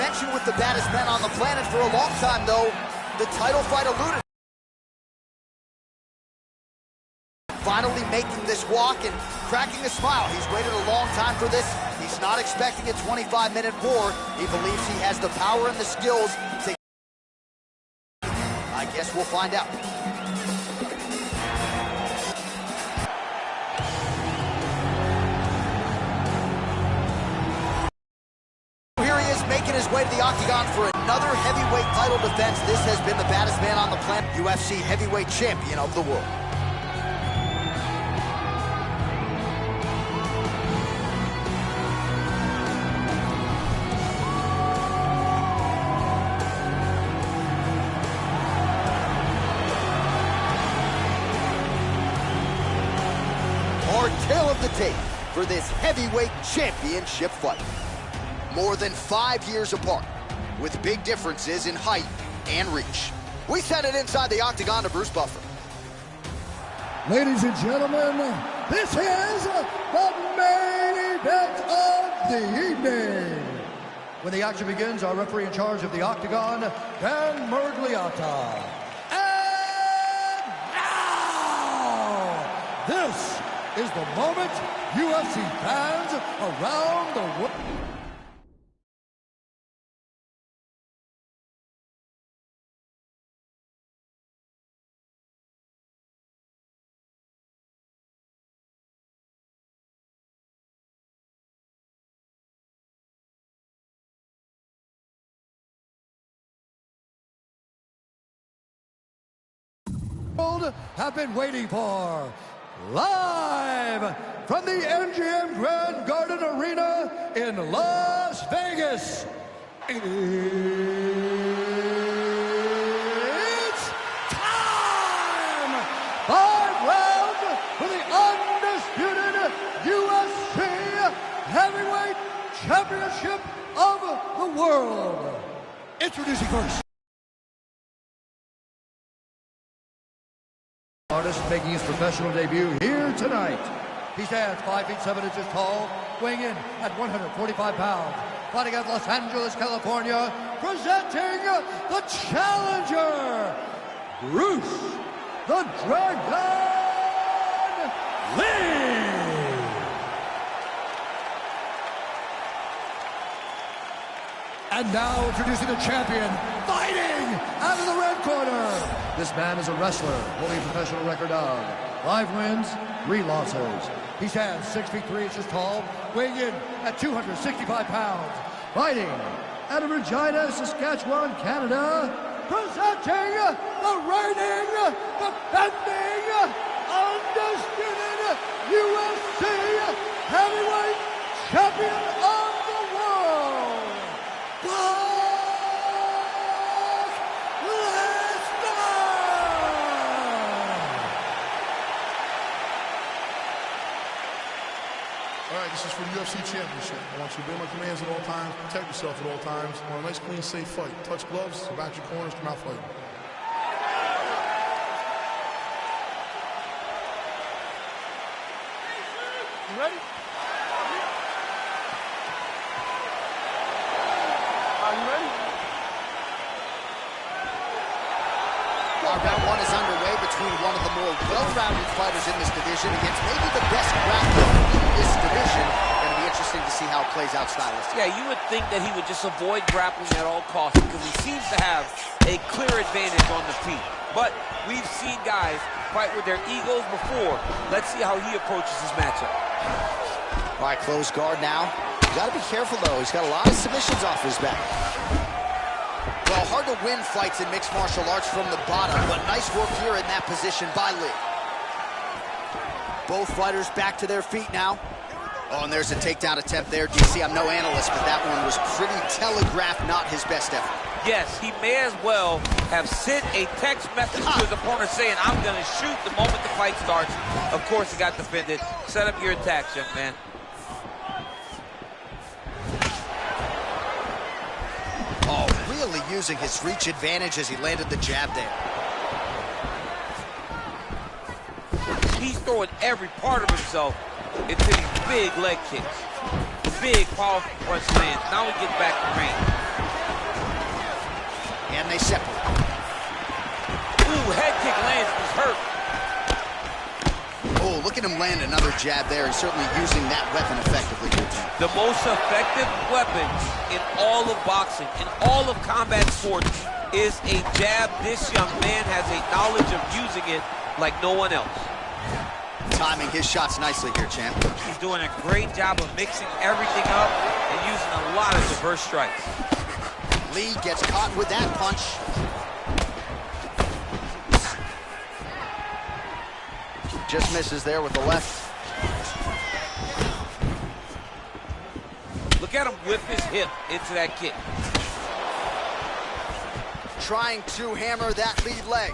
connection with the baddest men on the planet for a long time, though. The title fight eluded. Finally making this walk and cracking a smile. He's waited a long time for this. He's not expecting a 25-minute war. He believes he has the power and the skills to... I guess we'll find out. Here he is making his way to the octagon for another heavyweight title defense. This has been the baddest man on the planet, UFC heavyweight champion of the world. Tail of the tape for this heavyweight championship fight. More than 5 years apart, with big differences in height and reach. We send it inside the octagon to Bruce Buffer. Ladies and gentlemen, this is the main event of the evening. When the action begins, our referee in charge of the octagon, Dan Mergliata. And now, this is the moment UFC fans around the world. Have been waiting for. Live from the MGM Grand Garden Arena in Las Vegas. It's time! 5 rounds for the undisputed UFC Heavyweight Championship of the world. Introducing first. Artist making his professional debut here tonight. He stands 5 feet 7 inches tall, weighing in at 145 pounds. Fighting out Los Angeles, California, presenting the challenger, Bruce the Dragon Lee. And now introducing the champion, fighting out of the red corner. This man is a wrestler, holding a professional record of 5 wins, 3 losses. He stands 6 feet 3 inches tall, weighing in at 265 pounds. Fighting out of Regina, Saskatchewan, Canada, presenting the reigning, defending, undisputed UFC heavyweight champion of the world, Lesnar! All right, this is for the UFC Championship. I want you to obey my commands at all times, protect yourself at all times. I want a nice, clean, safe fight. Touch gloves, back your corners, come out fighting. You ready? Are you ready? Round 1 is underway between one of the more well-rounded fighters in this division against maybe the best grappler in this division. Going to be interesting to see how it plays out stylistically. Yeah, you would think that he would just avoid grappling at all costs because he seems to have a clear advantage on the feet. But we've seen guys fight with their egos before. Let's see how he approaches his matchup. All right, close guard now. You got to be careful, though. He's got a lot of submissions off his back. Well, hard to win fights in mixed martial arts from the bottom, but nice work here in that position by Lee. Both fighters back to their feet now. Oh, and there's a takedown attempt there, DC. I'm no analyst, but that one was pretty telegraphed, not his best effort. Yes, he may as well have sent a text message to his opponent saying, I'm going to shoot the moment the fight starts. Of course, he got defended. Set up your attacks, young man. Oh, really using his reach advantage as he landed the jab there. He's throwing every part of himself into these big leg kicks. Big, powerful punch lands. Now he gets back to range. And they separate. Ooh, head kick lands, he's hurt. Oh, look at him land another jab there. He's certainly using that weapon effectively. The most effective weapon in all of boxing, in all of combat sports, is a jab. This young man has a knowledge of using it like no one else. Timing his shots nicely here, champ. He's doing a great job of mixing everything up and using a lot of diverse strikes. Lee gets caught with that punch. Just misses there with the left. Look at him whip his hip into that kick. Trying to hammer that lead leg.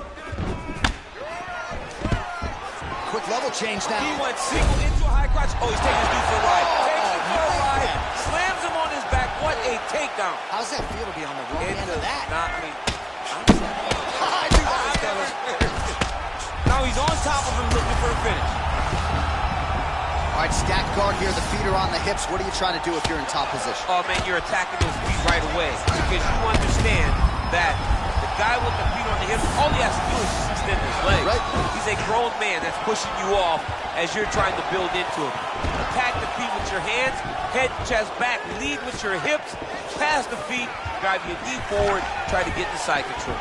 Quick level change now. He went single into a high crotch. Oh, he's taking his dude for a ride. Takes him for a ride. Slams him on his back. What a takedown. How's that feel to be on the wrong end of that? Not me. I knew that was coming. Now he's on top of him looking for a finish. All right, stacked guard here. The feet are on the hips. What are you trying to do if you're in top position? Oh, man, you're attacking those feet right away because you understand that the guy with the feet on the hips, all he has to do is just extend his legs. Right. He's a grown man that's pushing you off as you're trying to build into him. Attack the feet with your hands, head, chest, back, lead with your hips, pass the feet, drive your knee forward, try to get the side control.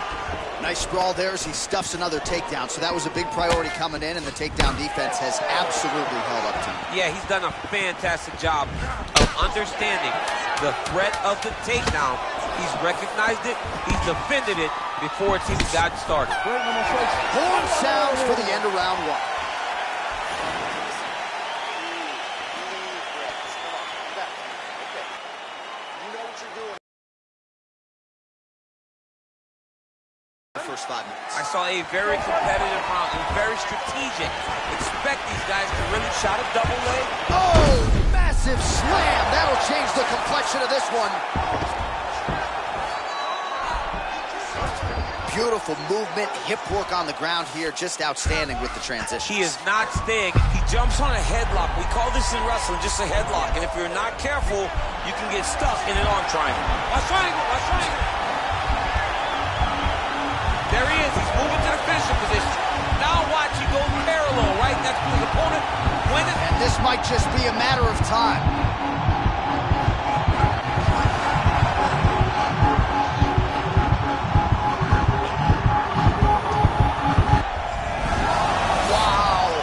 Nice sprawl there as he stuffs another takedown. So that was a big priority coming in, and the takedown defense has absolutely held up to him. Yeah, he's done a fantastic job of understanding the threat of the takedown. He's recognized it, he's defended it before it's even gotten started. Horn sounds for the end of round one. First 5 minutes. I saw a very competitive round, and very strategic. Expect these guys to really shot a double leg. Oh, massive slam. That'll change the complexion of this one. Beautiful movement, hip work on the ground here. Just outstanding with the transition. He is not staying. He jumps on a headlock. We call this in wrestling just a headlock. And if you're not careful, you can get stuck in an arm triangle. Watch triangle, watch triangle. There he is. He's moving to the finishing position. Now watch, he goes parallel right next to his opponent. And this might just be a matter of time. Wow.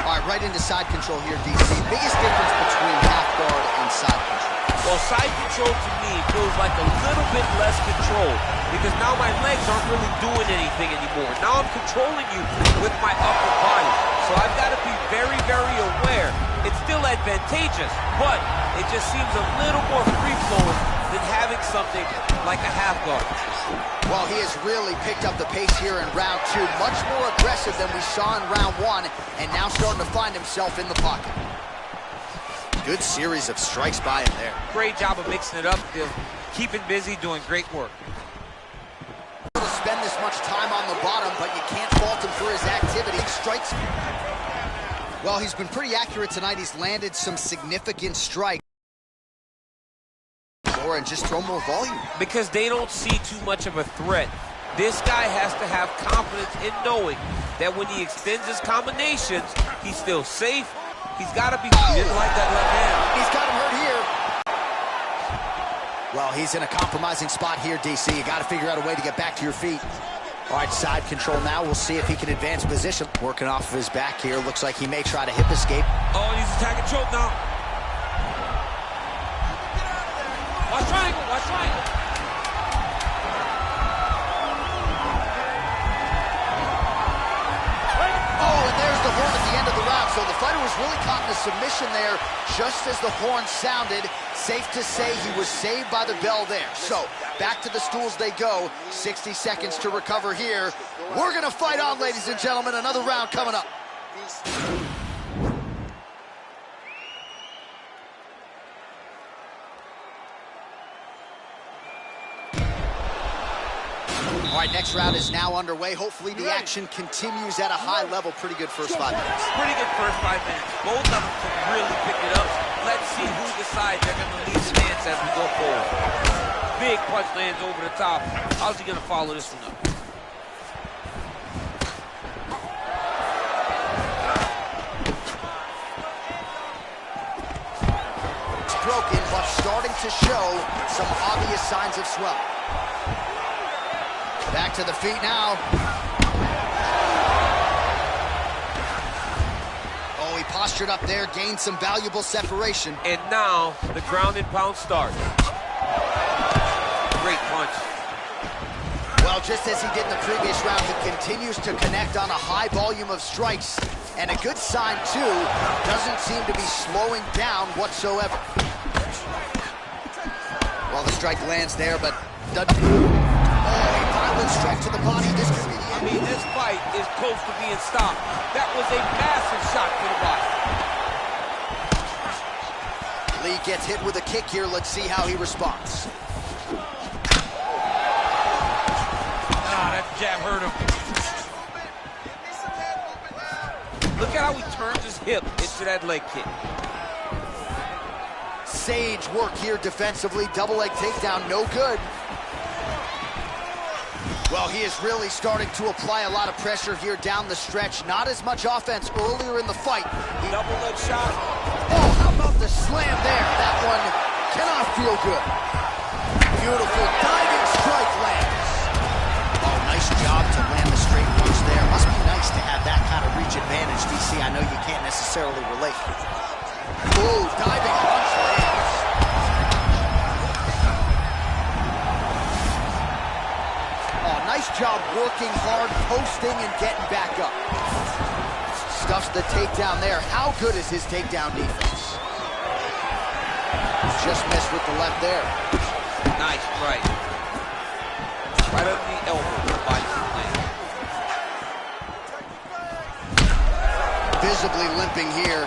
All right, right into side control here, DC. Biggest difference between half guard and side control. Well, side control to me feels like a little bit less control because now my legs aren't really doing anything anymore. Now I'm controlling you with my upper body. So I've got to be very, very aware. It's still advantageous, but it just seems a little more free-flowing than having something like a half guard. Well, he has really picked up the pace here in round two. Much more aggressive than we saw in round one, and now starting to find himself in the pocket. Good series of strikes by him there. Great job of mixing it up, keeping busy, doing great work. To spend this much time on the bottom, but you can't fault him for his activity. Strikes. Well, he's been pretty accurate tonight. He's landed some significant strikes. And just throw more volume. Because they don't see too much of a threat. This guy has to have confidence in knowing that when he extends his combinations, he's still safe. He's got to be... He didn't like that left hand. He's got him hurt here. Well, he's in a compromising spot here, DC. You got to figure out a way to get back to your feet. All right, side control now. We'll see if he can advance position. Working off of his back here. Looks like he may try to hip escape. Oh, he's attacking choke now. Watch triangle, watch triangle. Oh, and there's the horn at the end of the round. So the fighter was really caught in a submission there just as the horn sounded. Safe to say he was saved by the bell there. So back to the stools they go. 60 seconds to recover here. We're going to fight on, ladies and gentlemen. Another round coming up. All right, next round is now underway. Hopefully the action continues at a high level. Pretty good first 5 minutes. Pretty good first 5 minutes. Both of them can really pick it up. Let's see who decides they're going to lead the dance as we go forward. big punch lands over the top. How's he gonna follow this one up? It's broken, but starting to show some obvious signs of swelling. Back to the feet now. Oh, he postured up there, gained some valuable separation. And now the ground and pound starts. Great punch. Well, just as he did in the previous round, he continues to connect on a high volume of strikes. And a good sign, too, doesn't seem to be slowing down whatsoever. Well, the strike lands there, but doesn't... Oh, a violent strike to the body. This could be the end. I mean, this fight is close to being stopped. That was a massive shot to the body. Lee gets hit with a kick here. Let's see how he responds. That jab hurt him. Look at how he turns his hip into that leg kick. Sage work here defensively. Double leg takedown, no good. Well, he is really starting to apply a lot of pressure here down the stretch. Not as much offense earlier in the fight. Double leg shot. Oh, how about the slam there? That one cannot feel good. Beautiful diving strike lands. Oh, nice job to land the straight punch there. Must be nice to have that kind of reach advantage, DC. I know you can't necessarily relate. Ooh, diving punch lands. Oh, nice job working hard, posting, and getting back up. Stuffs the takedown there. How good is his takedown defense? Just missed with the left there. Nice right. Right under the elbow. Body land. Visibly limping here.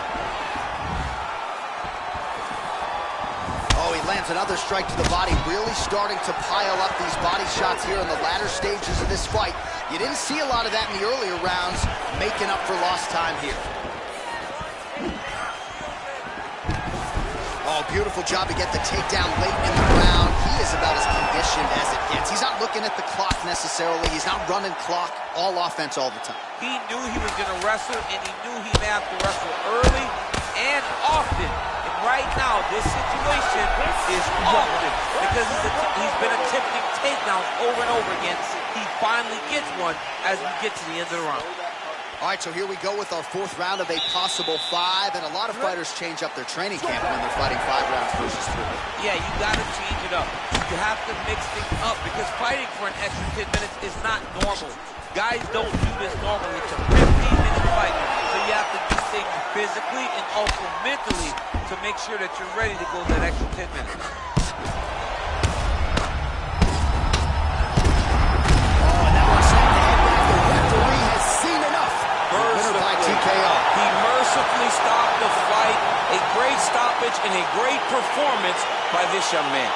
Oh, he lands another strike to the body, really starting to pile up these body shots here in the latter stages of this fight. You didn't see a lot of that in the earlier rounds, making up for lost time here. Oh, beautiful job to get the takedown late in the round. He is about as conditioned as it gets. He's not looking at the clock necessarily. He's not running clock, all offense all the time. He knew he was going to wrestle, and he knew he may have to wrestle early and often. And right now, this situation is often because he's been attempting takedowns over and over again. He finally gets one as we get to the end of the round. All right, so here we go with our fourth round of a possible 5, and a lot of fighters change up their training camp when they're fighting 5 rounds versus 3. Yeah, you got to change it up. You have to mix things up because fighting for an extra 10 minutes is not normal. Guys don't do this normally. It's a 15-minute fight, so you have to do things physically and also mentally to make sure that you're ready to go that extra 10 minutes. He mercifully stopped the fight. A great stoppage and a great performance by this young man.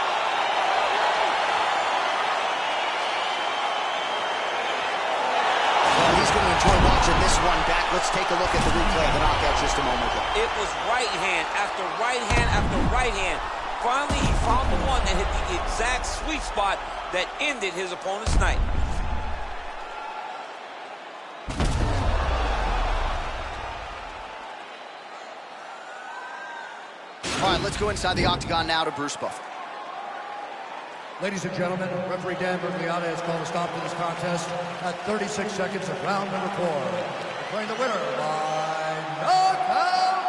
Well, he's going to enjoy watching this one back. Let's take a look at the replay of the knockout just a moment ago. It was right hand after right hand after right hand. Finally, he found the one that hit the exact sweet spot that ended his opponent's night. All right, let's go inside the octagon now to Bruce Buffer. Ladies and gentlemen, referee Dan Bergliata has called a stop to this contest at 36 seconds of round number 4. Declaring the winner by knockout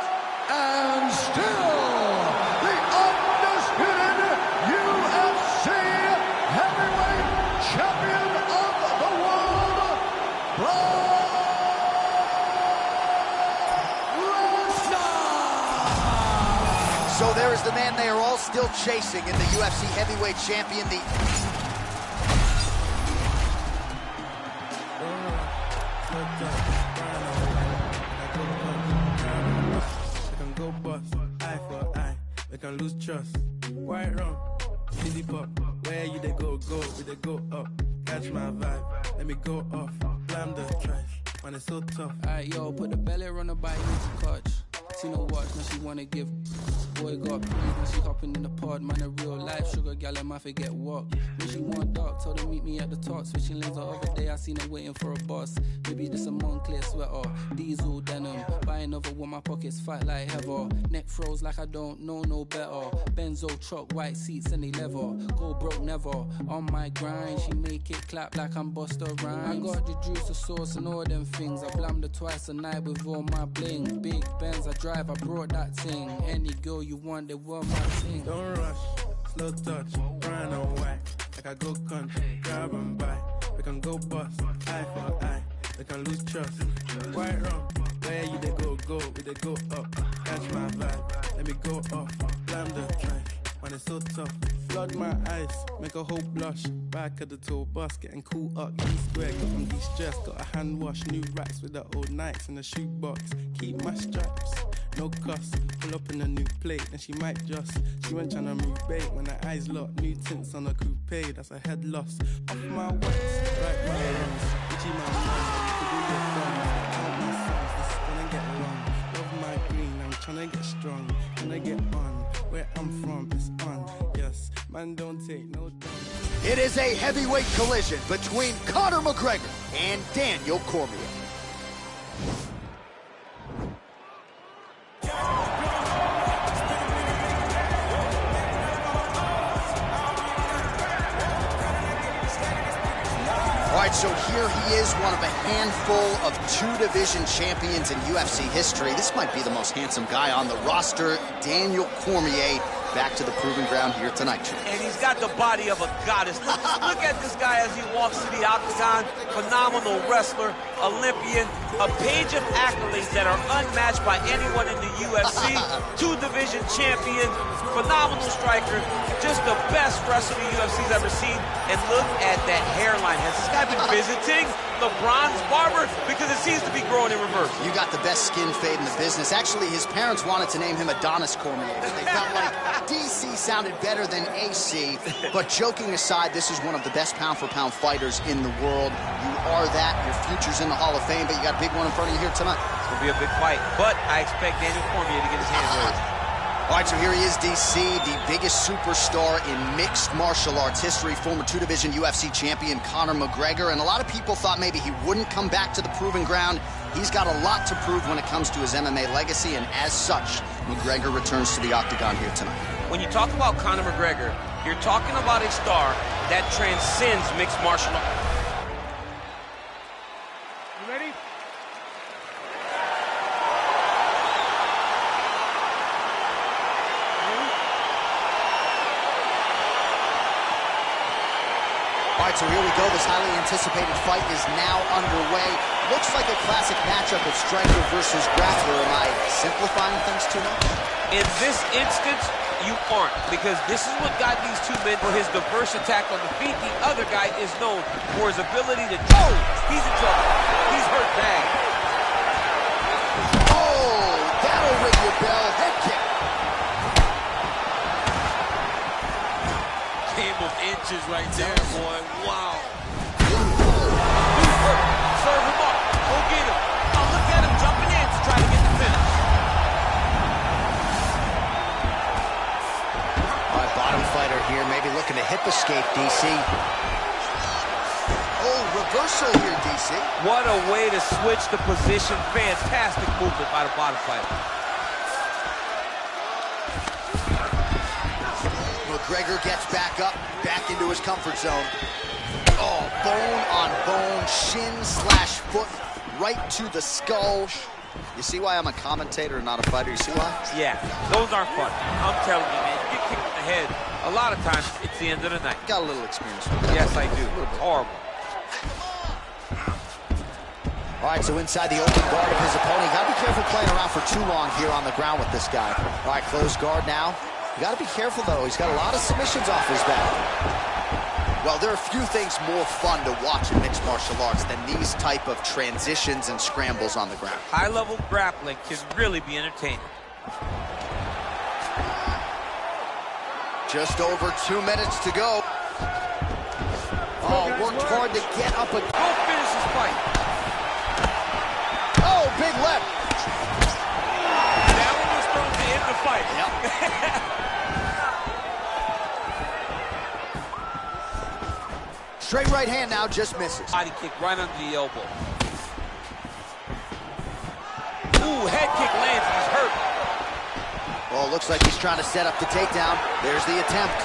and still the undisputed UFC heavyweight champion of the world, Lesnar! So there is the man they are all still chasing in the UFC heavyweight champion, the... Go bust, eye for eye, we can lose trust. White rum, easy pop, where you they go, we they go up. Catch my vibe, let me go off. Slam the trash, man it's so tough. Alright, yo, put the belly on the bike, need to clutch. See no watch, now she wanna give Boy got peas when she hopping in the pod. Man, a real life sugar gal, and I forget what. When she want dark, told her meet me at the top. Switching lanes the other day, I seen her waiting for a boss. Maybe this a Moncler sweater, diesel denim. Buy another one, my pockets fat like heather. Neck froze like I don't know no better. Benzo truck, white seats and they leather. Go broke never. On my grind, she make it clap like I'm Busta Rhymes. I got the juice, the sauce, and all them things. I blammed her twice a night with all my bling. Big Benz I drive, I brought that thing. Any girl you want, they want my thing. Don't rush, slow touch, brown and white. Like I go country, grab and buy. We can go bust, eye for eye. We can lose trust. Quite wrong. Where you they go, we they go up. Catch my vibe, let me go off. Blam the track, man it's so tough. Flood my eyes, make a whole blush. Back at the tour bus, getting cool up. E-square, got from de-stress. Got a hand wash, new racks with the old Nikes in the shoebox. Keep my straps, no cuss. Pull up in a new plate, and she might just. She went tryna move bait when her eyes locked. New tints on a coupe, that's a head loss. Off my wax, right my wrongs. Itchy my mind, you do your thumbs. Count my songs, this is gonna get long. Love my green, I'm tryna get strong. Tryna get on, where I'm from, it's on. Yes, man don't take no dumb. It is a heavyweight collision between Conor McGregor and Daniel Cormier. All right, so here he is, one of a handful of two-division champions in UFC history. This might be the most handsome guy on the roster, Daniel Cormier, back to the proving ground here tonight. And he's got the body of a goddess. Look at this guy as he walks to the octagon. Phenomenal wrestler, Olympian, a page of accolades that are unmatched by anyone in the UFC. Two-division champion, phenomenal striker, just the best wrestler the UFC's ever seen. And look at that hairline. Has this guy been visiting the bronze barber? Because it seems to be growing in reverse. You got the best skin fade in the business. Actually, his parents wanted to name him Adonis Cormier, but they felt like DC sounded better than AC. But joking aside, this is one of the best pound-for-pound fighters in the world. You are that. Your future's in the Hall of Fame, but you got a big one in front of you here tonight. It's going to be a big fight, but I expect Daniel Cormier to get his hands raised. All right, so here he is, DC, the biggest superstar in mixed martial arts history, former two-division UFC champion Conor McGregor, and a lot of people thought maybe he wouldn't come back to the proving ground. He's got a lot to prove when it comes to his MMA legacy, and as such, McGregor returns to the octagon here tonight. When you talk about Conor McGregor, you're talking about a star that transcends mixed martial arts. You ready? All right, so here we go. This highly anticipated fight is now underway. Looks like a classic matchup of striker versus grappler. Am I simplifying things too much? In this instance, you aren't, because this is what got these two men for his diverse attack on the feet. The other guy is known for his ability to... Oh! He's in trouble. He's hurt bad. Oh! That'll ring your bell. Head kick. Game of inches right there, boy. Wow. He's hurt. Serve him up. Go get him. Oh, look at him jumping in to try to get the finish. All right, bottom fighter here, maybe looking to hip escape, DC. Oh, reversal here, DC. What a way to switch the position. Fantastic movement by the bottom fighter. McGregor gets back up, back into his comfort zone. Oh, bone on bone, shin slash foot, right to the skull. You see why I'm a commentator and not a fighter? You see why? Yeah, those aren't fun. I'm telling you, man, you get kicked in the head, a lot of times it's the end of the night. Got a little experience with that. Yes, I do. It's horrible. All right, so inside the open guard of his opponent. Got to be careful playing around for too long here on the ground with this guy. All right, closed guard now. You got to be careful, though. He's got a lot of submissions off his back. Well, there are few things more fun to watch in mixed martial arts than these type of transitions and scrambles on the ground. High-level grappling can really be entertaining. Just over 2 minutes to go. Oh, worked hard to get up a... Go finish this fight. Oh, big left. That one was thrown to end the fight. Yep. Straight right hand now, just misses. Body kick right under the elbow. Ooh, head kick lands, he's hurt. Well, it looks like he's trying to set up the takedown. There's the attempt.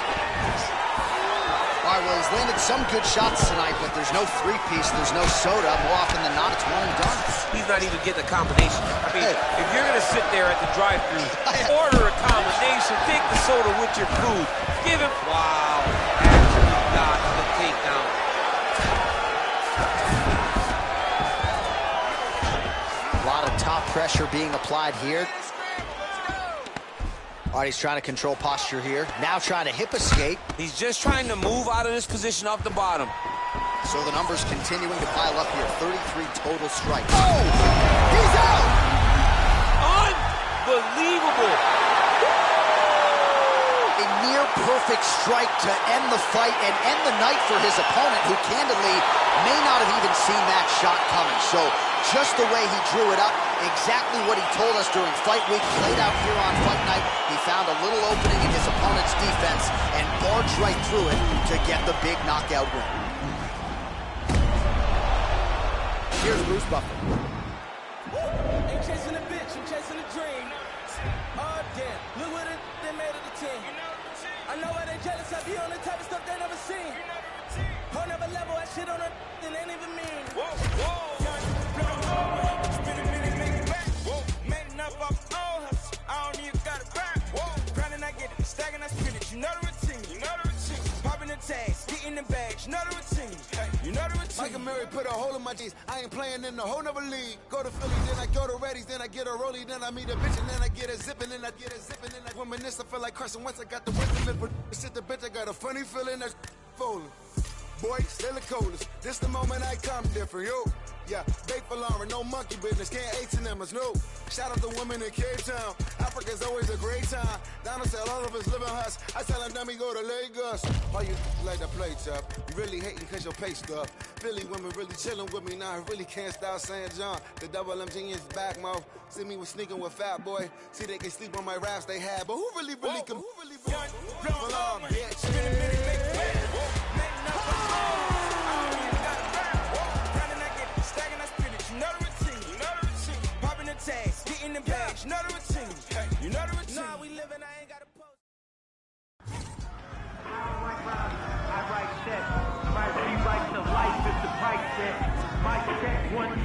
All right, well, he's landed some good shots tonight, but there's no three-piece, there's no soda. More often than not, it's one and done. He's not even getting a combination. I mean, if you're going to sit there at the drive-thru, order a combination, take the soda with your food. Give him, wow, actually got the takedown. A lot of top pressure being applied here. All right, he's trying to control posture here. Now trying to hip escape. He's just trying to move out of this position off the bottom. So the numbers continuing to pile up here. 33 total strikes. Oh! He's out! Unbelievable! A near perfect strike to end the fight and end the night for his opponent, who candidly may not have even seen that shot coming. So just the way he drew it up, exactly what he told us during fight week, played out here on fight night. He found a little opening in his opponent's defense and barged right through it to get the big knockout win. Here's Bruce Buffer. Ain't chasing a bitch, I'm chasing a dream. Oh damn, look what they made of the team. I know why they jealous of you on the type of stuff they never seen. Whole never level, that shit on it, it ain't even mean. Whoa, whoa. Spin a minute, make it back. Whoa, made enough off old hustle. I don't even got it back. Whoa, grinding, I get it, stacking, I spin it. You know the routine, you know the routine. Popping the tags, getting the bags, you know the routine. Hey, you know the routine. Mike and Mary put a hole in my jeans. I ain't playing in the whole nother league. Go to Philly, then I go to Reddy's, then I get a rollie, then I meet a bitch, and then I get a zippin', then I get a zippin', then I reminisce. I feel like Carson Wentz. I got the wisdom, but shit, the bitch, I got a funny feeling that's falling. Boy, still the coldest. This the moment I come different, yo. Yeah, bake for Lauren, no monkey business, can't H&M us, no. Shout out to women in Cape Town. Africa's always a great time. Donald said all of us live in huts. I tell them, dummy, go to Lagos. All you like to play tough. You really hating cause your pay stuff. Philly women really chilling with me now. I really can't stop saying John. The double M genius back mouth. See me with sneaking with Fat Boy. See they can sleep on my raps they had. But who really can? Who really bitch. Getting the bags, you know the routine. You know the routine. Nah, we living, I ain't got a post. I write checks. My rewrite of life is the price set. My check 1, 2.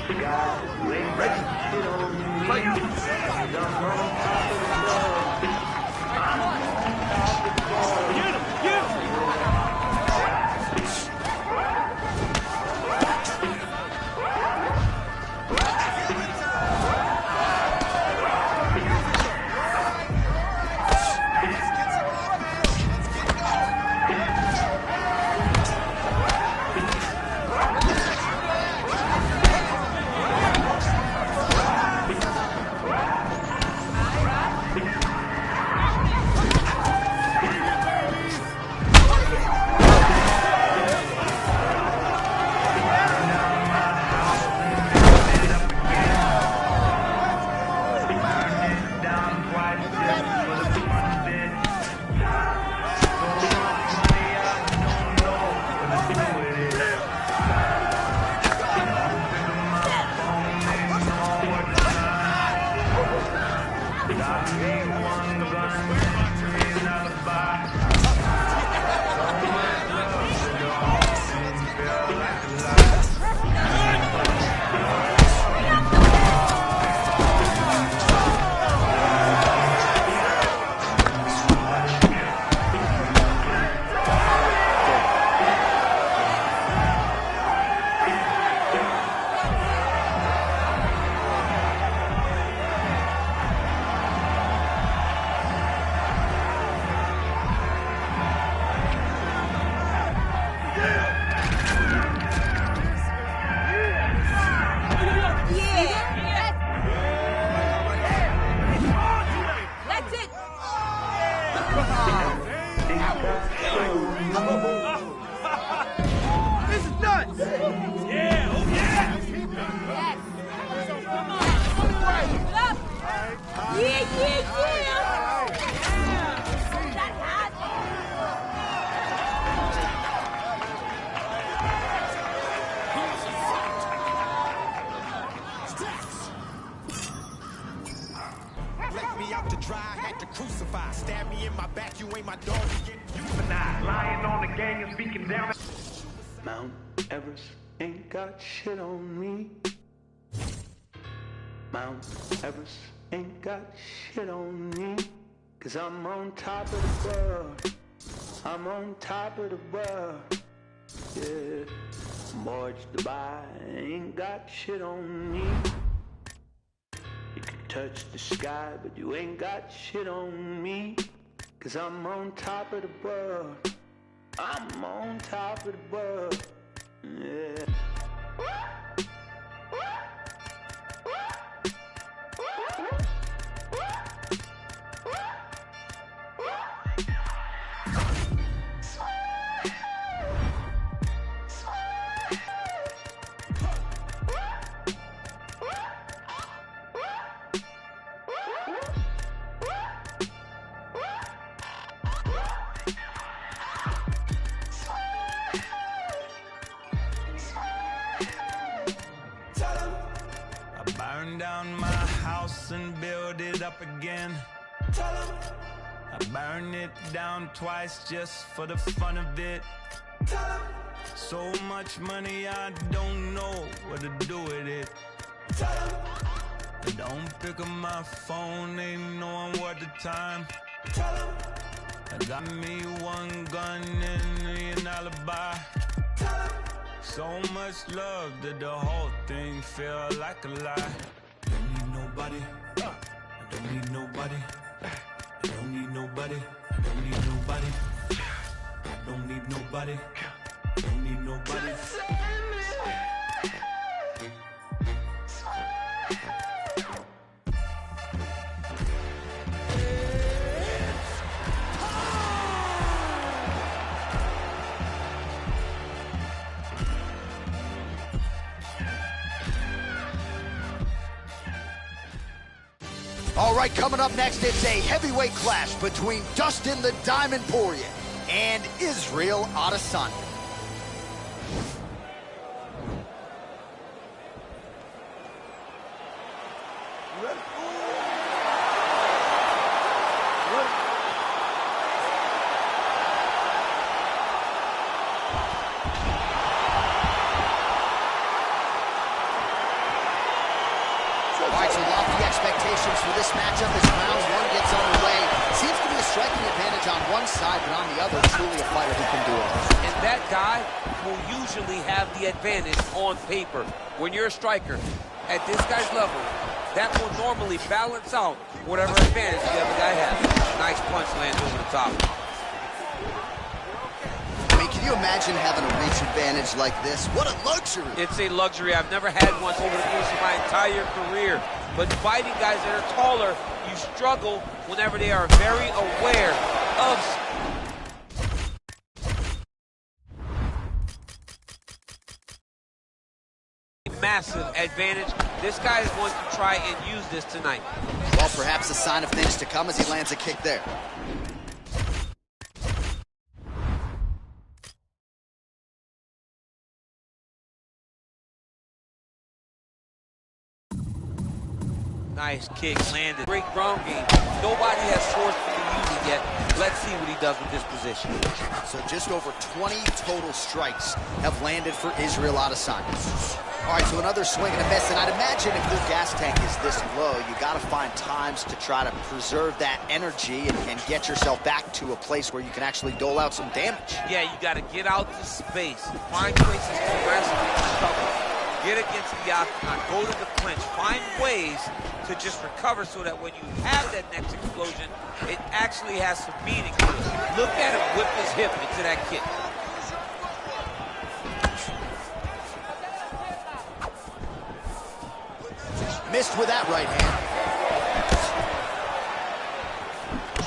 Ready? Mount Everest ain't got shit on me. Mount Everest ain't got shit on me. 'Cause I'm on top of the world. I'm on top of the world. Yeah. Mortgage Dubai ain't got shit on me. You can touch the sky, but you ain't got shit on me. 'Cause I'm on top of the world. I'm on top of the world. Yeah. Down my house and build it up again. I burn it down twice just for the fun of it. So much money I don't know what to do with it. I don't pick up my phone, ain't knowing what the time. I got me one gun and an alibi. So much love that the whole thing feel like a lie. Don't need nobody. I don't need nobody. I don't need nobody. I don't need nobody. I don't need nobody. I don't need nobody. All right, coming up next, it's a heavyweight clash between Dustin the Diamond Poirier and Israel Adesanya. All right, so lofty expectations for this matchup as round one gets underway. Seems to be a striking advantage on one side, but on the other, truly a fighter who can do it. And that guy will usually have the advantage on paper. When you're a striker at this guy's level, that will normally balance out whatever advantage the other guy has. Nice punch lands over the top. I mean, can you imagine having a reach advantage like this? What a luxury. It's a luxury. I've never had one over the course of my entire career. But fighting guys that are taller, you struggle whenever they are very aware of massive advantage. This guy is going to try and use this tonight. Well, perhaps a sign of things to come as he lands a kick there. Nice kick landed. Great ground game. Nobody has forced him to use it yet. Let's see what he does with this position. So just over 20 total strikes have landed for Israel Adesanya. All right, so another swing and a miss, and I'd imagine if your gas tank is this low, you got to find times to try to preserve that energy and get yourself back to a place where you can actually dole out some damage. Yeah, you got to get out to space. Find places to rest and struggle. Get against the octagon, go to the clinch, find ways to just recover so that when you have that next explosion, it actually has some meaning to it. Look at him whip his hip into that kick. Missed with that right hand.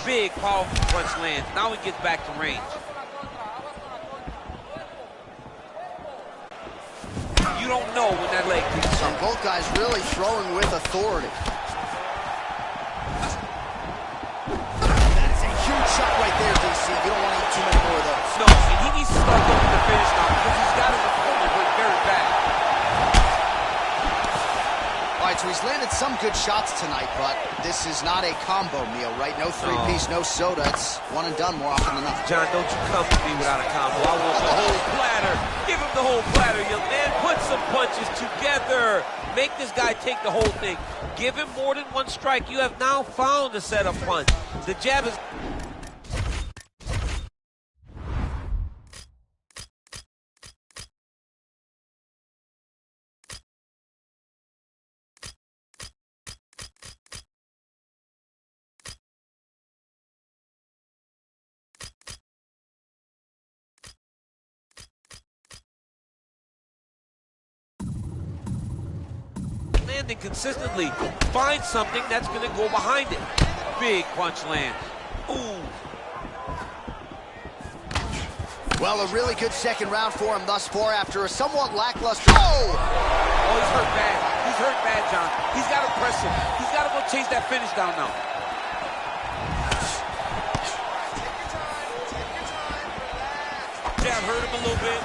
Big, powerful punch lands. Now he gets back to range. You don't know when that leg kicks So up. both guys really throwing with authority. That is a huge shot right there, DC. You don't want to eat too many more of those. No, and he needs to start looking to finish now because he's got his opponent hurt very bad. All right, so he's landed some good shots tonight, but this is not a combo meal, right? No three-piece, no soda. It's one and done more often than not. John, don't you come to me without a combo. I want the whole platter. Give him the whole platter, young man. Put some punches together. Make this guy take the whole thing. Give him more than one strike. You have now found a setup punch. The jab is... landing consistently. Find something that's going to go behind it. Big punch land. Ooh. Well, a really good second round for him thus far after a somewhat lackluster... Oh! Oh, he's hurt bad. He's hurt bad, John. He's got to press him. He's got to go chase that finish down now. Jab hurt him a little bit.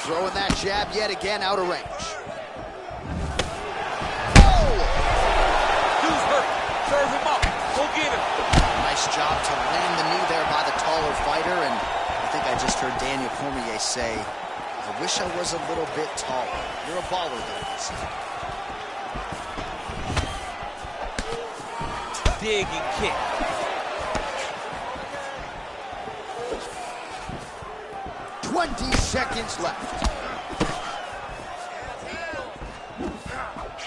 Throwing that jab yet again out of range. Oh! Dude's hurt. Serve him up. Go get him. Nice job to land the knee there by the taller fighter, and I think I just heard Daniel Cormier say, I wish I was a little bit taller. You're a baller there, DC. Dig and kick. Seconds left.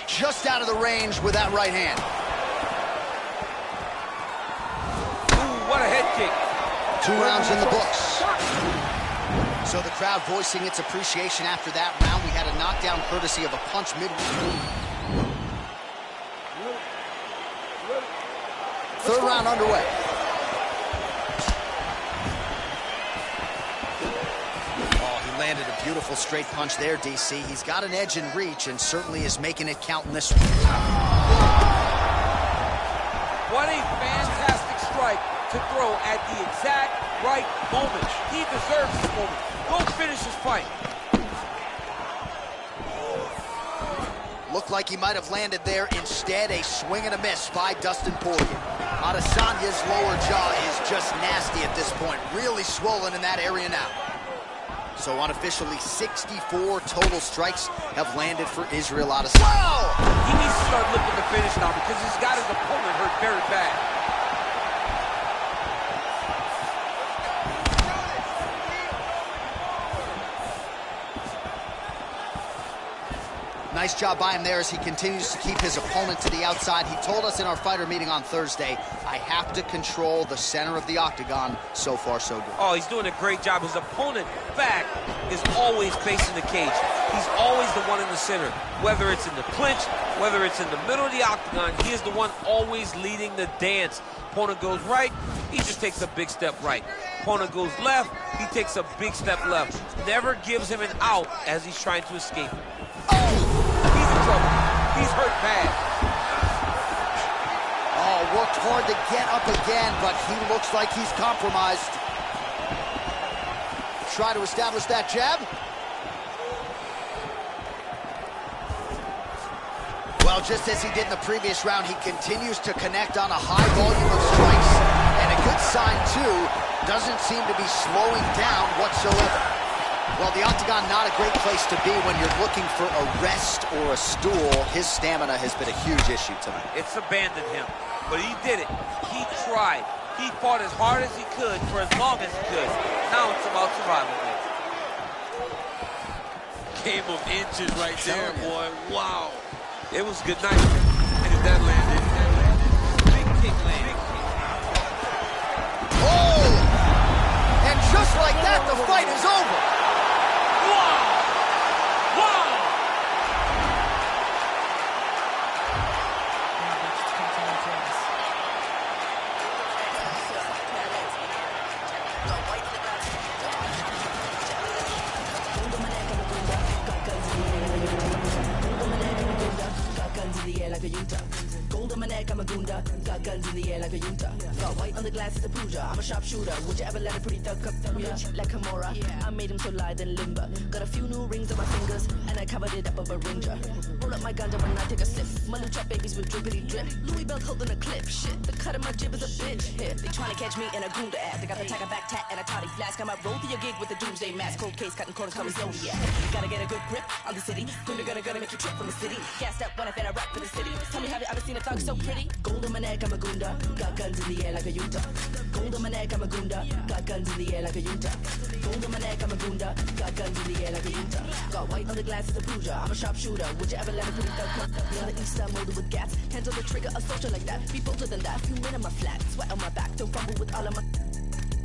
Just out of the range with that right hand. Ooh, what a head kick. 2 rounds in the books. So the crowd voicing its appreciation after that round. We had a knockdown courtesy of a punch midway. Third round underway. Landed a beautiful straight punch there, DC. He's got an edge in reach and certainly is making it count in this one. What a fantastic strike to throw at the exact right moment. He deserves this moment. Go finish his fight. Looked like he might have landed there. Instead, a swing and a miss by Dustin Poirier. Adesanya's lower jaw is just nasty at this point. Really swollen in that area now. So unofficially, 64 total strikes have landed for Israel Adesanya. Wow! He needs to start looking to finish now because he's got his opponent hurt very bad. Nice job by him there as he continues to keep his opponent to the outside. He told us in our fighter meeting on Thursday, I have to control the center of the octagon. So far, so good. Oh, he's doing a great job. His opponent, in fact, is always facing the cage. He's always the one in the center. Whether it's in the clinch, whether it's in the middle of the octagon, he is the one always leading the dance. Opponent goes right, he just takes a big step right. Opponent goes left, he takes a big step left. Never gives him an out as he's trying to escape. Oh! He's in trouble. He's hurt bad. Oh, worked hard to get up again, but he looks like he's compromised. Try to establish that jab. Well, just as he did in the previous round, he continues to connect on a high volume of strikes. And a good sign, too, doesn't seem to be slowing down whatsoever. Well, the octagon, not a great place to be when you're looking for a rest or a stool. His stamina has been a huge issue tonight. It's abandoned him, but he did it. He tried. He fought as hard as he could for as long as he could. Now it's about survival. Game of inches right there, boy. Wow. It was good night. And if that landed, big kick landed. Oh! And just like that, the fight is over. Got guns in the air like a Utah. Got white on the glass as a Pooja. I'm a sharpshooter. Would you ever let a pretty thug come through ya? Like Kimura. I made him so lithe and limber. Got a few new rings on my fingers, and I covered it up with a ranger. Roll up my ganja when I take a sip. Malucha babies with drippity drip. Louis belt holding a clip. Shit, the cut of my jib is a bitch. Here, they trying to catch me in a Gunda ass. They got the tiger back tat and a toddy flask. I might roll to your gig with a doomsday mask. Cold case, cutting corners, coming slowly. Yeah, gotta get a good grip on the city. Gunda gonna make you trip from the city. Gassed up when I fed I rap for the city. Tell me, have you ever seen a thug so pretty? Gold on my neck, I'm a Gunda. Got guns in the air like a Utah. Gold on my neck, I'm a Gunda. Got guns in the air like a Utah. Gold on my neck, I'm a Gunda. Got guns in the air like a Utah. Got white on the glass as a Pooja. I'm a sharpshooter. Would you ever let a pretty thug come? Me on the east side, molded with gas. Hands on the trigger, a soldier like that. Be bolder than that. Few men on my flat. Sweat on my back. Don't fumble with all of my...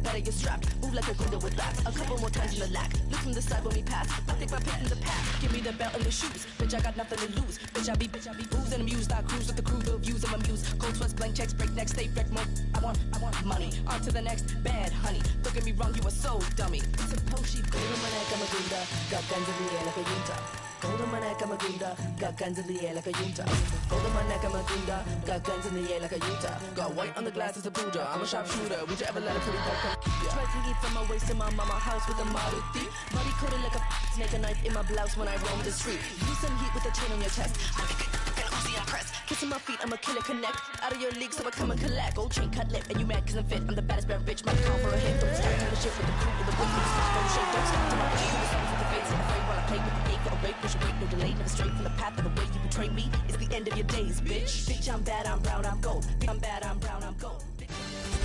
Better get strapped, move like a Gunda with bats. A couple more times in the lack. Look from the side when we pass. I think my pick in the path. Give me the belt and the shoes. Bitch, I got nothing to lose. Bitch, I be booze and amused. I cruise with the crew, the views of my muse. Cold sweats, blank checks, break next, stay wreck more. I want money. On to the next bad honey. Don't get me wrong, you were so dummy. Suppose she gold on my neck, I'm a Gunda. Got guns in the air like a Utah. Gold on my neck, I'm a Gunda. Got guns in the air like a Utah. Gold on my neck, I'm a Gunda. Got guns in the air like a Utah. Got white on the glass as a Pooja. I'm a sharpshooter. Would you ever let a pretty dog come? Try to get from my waist to my mama house with a Model D. Body coated like a snake, a knife in my blouse when I roam the street. Use some heat with a chain on your chest. I can Uzi impress. Kissing my feet, I'm a killer connect. Out of your league, so I come and collect. Gold chain, cut lip, and you mad cause I'm fit. I'm the baddest bad bitch, might call for a hit. Don't start to the shit with the crew, with the wind, with the switch, no shake, don't stop to my bitch. Who was something for the face, and afraid while I play with the gate for a rape. Push a break, no delay, never straight from the path of the way you betray me. It's the end of your days, bitch. Bitch, I'm bad, I'm brown, I'm gold. I'm bad, I'm brown, I'm gold.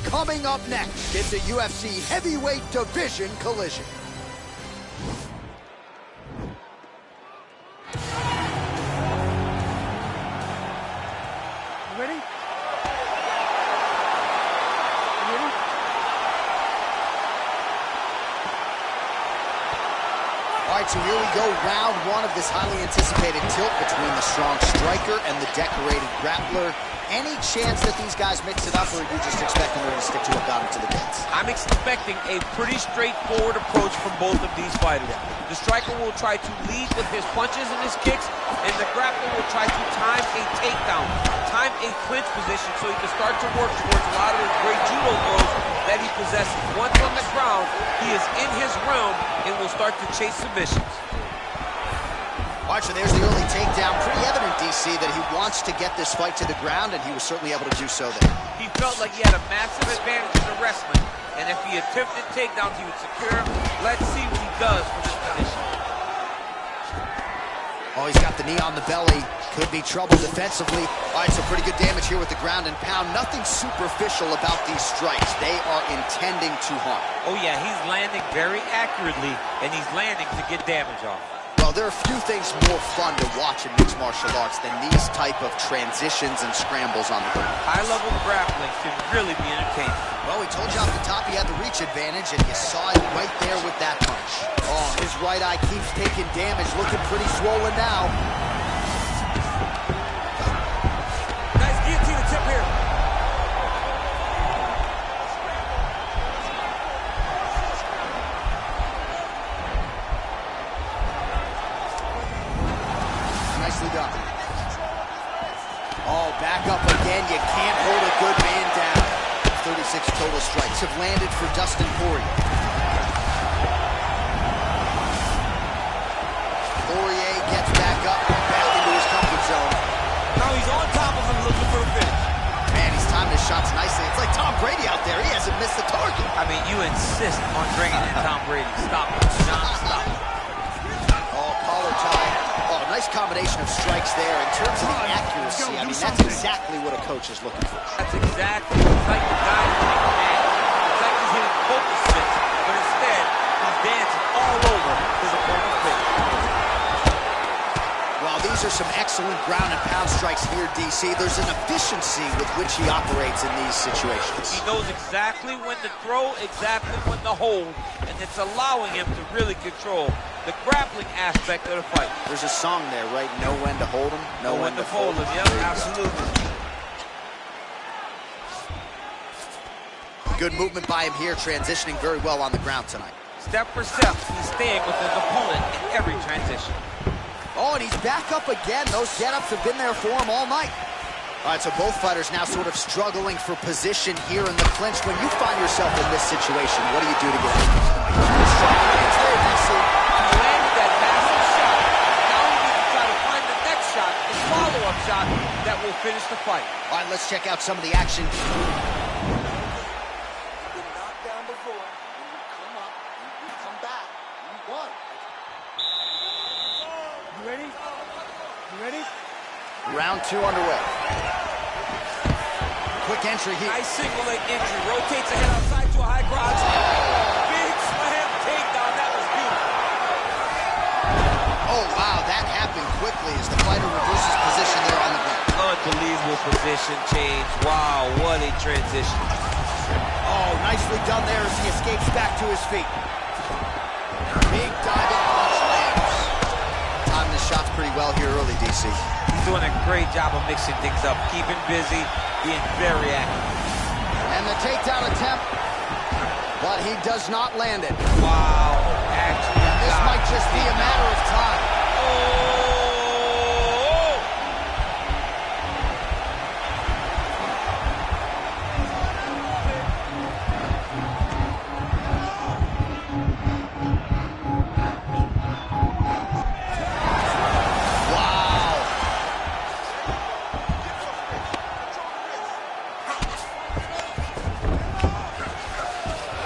Coming up next, it's a UFC heavyweight division collision. You ready? All right, so here we go, round one of this highly anticipated tilt between the strong striker and the decorated grappler. Any chance that these guys mix it up, or are you just expecting them to stick to what got them to the dance? I'm expecting a pretty straightforward approach from both of these fighters. The striker will try to lead with his punches and his kicks, and the grappler will try to time a takedown, time a clinch position so he can start to work towards a lot of those great judo throws that he possesses. Once on the ground, he is in his realm and will start to chase submissions. All right, so there's the early takedown. Pretty evident, DC, that he wants to get this fight to the ground, and he was certainly able to do so there. He felt like he had a massive advantage in the wrestling, and if he attempted takedowns, he would secure him. Let's see what he does for this position. Oh, he's got the knee on the belly. Could be trouble defensively. All right, so pretty good damage here with the ground and pound. Nothing superficial about these strikes. They are intending to harm. Oh, yeah, he's landing very accurately, and he's landing to get damage off. Well, there are few things more fun to watch in mixed martial arts than these type of transitions and scrambles on the ground. High-level grappling can really be entertaining. Well, we told you off the top he had the reach advantage, and you saw it right there with that punch. Oh, his right eye keeps taking damage, looking pretty swollen now. Nice guillotine attempt here. Nicely done. Oh, back up again. You can't hold a good man down. 36 total strikes have landed for Dustin Poirier. Poirier gets back up, back into his comfort zone. Now he's on top of him looking for a finish. Man, he's timing his shots nicely. It's like Tom Brady out there. He hasn't missed the target. I mean, you insist on bringing in Tom Brady. Stop it, John, stop it. Oh, collar tie. Oh, nice combination of strikes there. In terms of the accuracy, I mean, that's exactly what a coach is looking for. That's exactly the type of guy you think, man. It's like he's hitting focus hits, but instead, he's dancing all over his opponent's face. Well, these are some excellent ground and pound strikes here, DC. There's an efficiency with which he operates in these situations. He knows exactly when to throw, exactly when to hold, and it's allowing him to really control the grappling aspect of the fight. There's a song there, right? Know when to hold him, know when to fold him. Yep, absolutely. Good movement by him here, transitioning very well on the ground tonight. Step for step, he's staying with his opponent in every transition. Oh, and he's back up again. Those get-ups have been there for him all night. All right, so both fighters now sort of struggling for position here in the clinch. When you find yourself in this situation, what do you do to get out? Strong hands there, DC. He landed that massive shot. Now he needs to try to find the next shot, the follow-up shot that will finish the fight. All right, let's check out some of the action. Round 2 underway. Quick entry here. Nice single leg entry. Rotates the head outside to a high crotch. Big slam takedown. That was beautiful. Oh, wow. That happened quickly as the fighter reverses position there on the ground. Unbelievable position change. Wow, what a transition. Oh, nicely done there as he escapes back to his feet. Big diving punch lands. Timing the shots pretty well here early, DC. He's doing a great job of mixing things up, keeping busy, being very active. And the takedown attempt, but he does not land it. Wow, actually, this might just be a matter of time. Oh!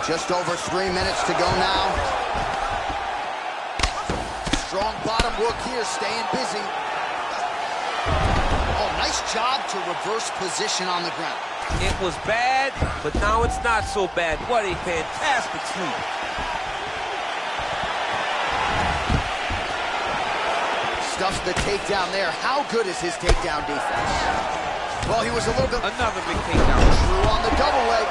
Just over 3 minutes to go now. Strong bottom work here, staying busy. Oh, nice job to reverse position on the ground. It was bad, but now it's not so bad. What a fantastic sweep. Stuffs the takedown there. How good is his takedown defense? Well, he was a little bit... Another big takedown. True on the double leg.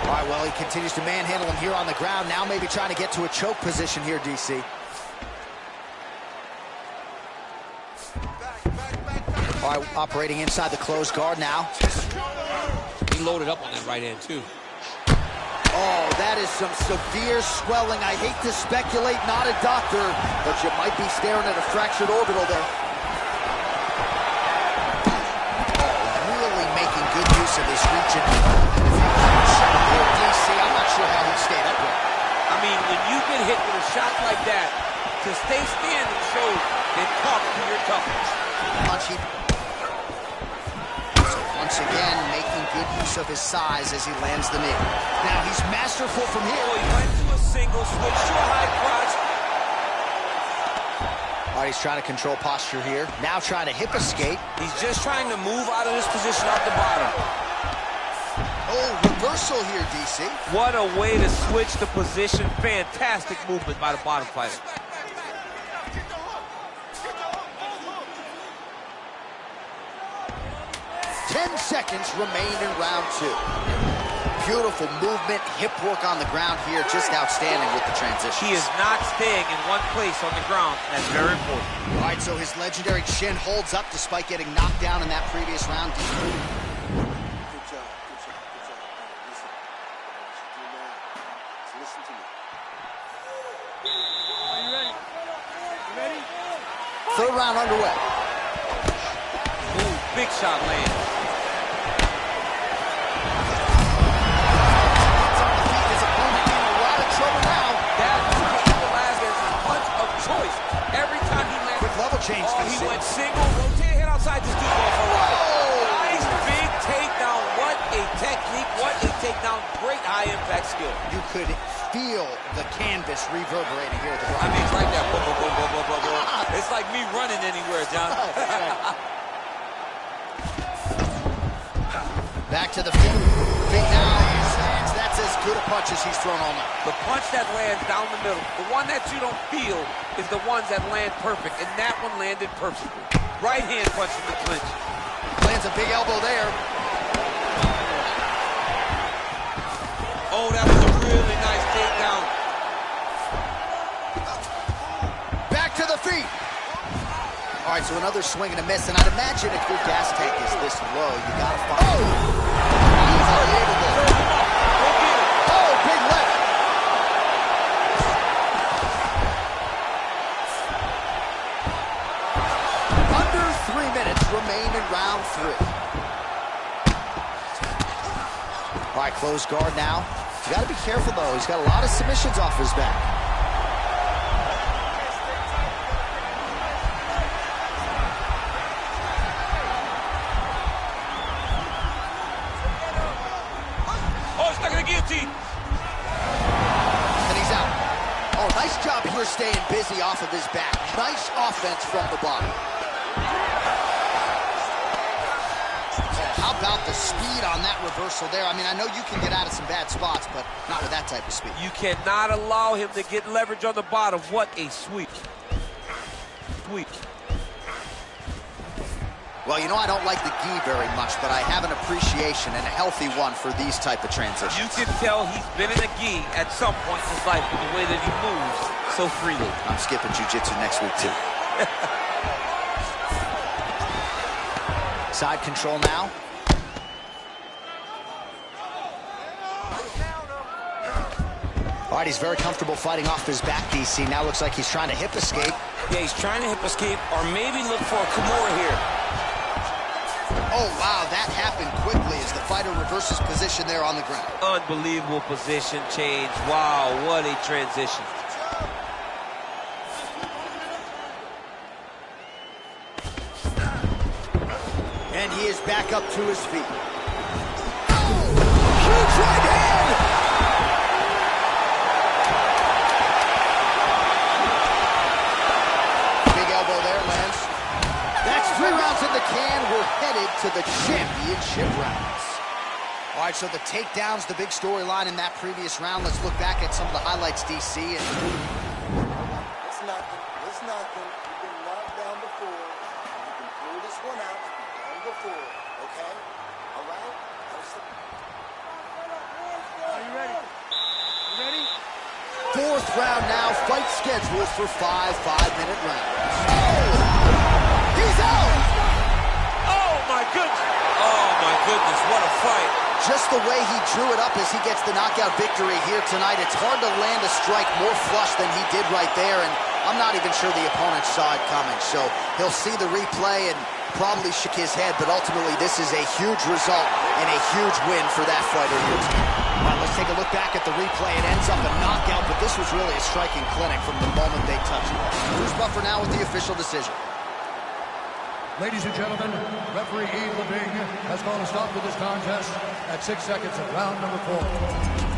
All right, well, he continues to manhandle him here on the ground. Now maybe trying to get to a choke position here, DC. All right, operating inside the closed guard now. He loaded up on that right hand, too. Oh, that is some severe swelling. I hate to speculate, not a doctor, but you might be staring at a fractured orbital there. Oh, really making good use of his reach and DC, I'm not sure how he stayed up there. I mean, when you get hit with a shot like that, to stay standing shows and talk to your toughness. Punch he... So once again making good use of his size as he lands the knee. Now he's masterful from here. Oh, he went to a single, switch to a high crotch. All right, he's trying to control posture here. Now trying to hip escape. He's just trying to move out of this position off the bottom. Oh, reversal here, DC. What a way to switch the position. Fantastic movement by the bottom fighter. Seconds remain in round 2. Beautiful movement, hip work on the ground here, just outstanding with the transition. He is not staying in one place on the ground. That's very important. All right, so his legendary chin holds up despite getting knocked down in that previous round. Good job, good job, good job. Listen, listen to me. Are you ready? You ready? Third round underway. Ooh, big shot lands. Change. Oh, he went single. Rotate head outside this dude going for a ride. Oh. Nice big takedown. What a technique. What a takedown. Great high impact skill. You could feel the canvas reverberating here at the ground. I mean, it's like that. Boom, boom, boom, boom, boom, boom, boom. It's like me running anywhere, John. Back to the feet. Feet now. That's as good a punch as he's thrown all night. The punch that lands down the middle, the one that you don't feel is the ones that land perfect, and that one landed perfectly. Right hand punch in the clinch. Lands a big elbow there. Oh, that was a really nice takedown. Back to the feet. All right, so another swing and a miss, and I'd imagine if your gas tank is this low, you gotta find. Oh! Unbelievable. Oh, big left. Under 3 minutes remain in round 3. All right, close guard now. You gotta be careful though. He's got a lot of submissions off his back. And he's out. Oh, nice job here staying busy off of his back. Nice offense from the bottom. How about the speed on that reversal there? I mean, I know you can get out of some bad spots, but not with that type of speed. You cannot allow him to get leverage on the bottom. What a sweep. Sweep. Well, you know I don't like the gi very much, but I have an appreciation and a healthy one for these type of transitions. You can tell he's been in a gi at some point in his life with the way that he moves so freely. I'm skipping jiu-jitsu next week, too. Side control now. All right, he's very comfortable fighting off his back, DC. Now looks like he's trying to hip escape. Yeah, he's trying to hip escape or maybe look for a Kimura here. Oh, wow, that happened quickly as the fighter reverses position there on the ground. Unbelievable position change. Wow, what a transition. And he is back up to his feet. Oh, huge right hand! Big elbow there, Lance. That's 3 rounds in the can. We're headed to the championship rounds. All right, so the takedowns, the big storyline in that previous round. Let's look back at some of the highlights, DC. It's nothing. It's nothing. You've been knocked down before. You can pull this one out. You've done before. Okay? All right? Are you ready? You ready? 4th round now. Fight scheduled for 5 5-minute rounds. He's out! Oh, my goodness. Oh, my goodness, what a fight. Just the way he drew it up as he gets the knockout victory here tonight. It's hard to land a strike more flush than he did right there, and I'm not even sure the opponent saw it coming. So he'll see the replay and probably shake his head, but ultimately this is a huge result and a huge win for that fighter here tonight. All right, let's take a look back at the replay. It ends up a knockout, but this was really a striking clinic from the moment they touched it. Bruce Buffer now with the official decision. Ladies and gentlemen, referee Leving has called a stop to this contest at 6 seconds of round number 4.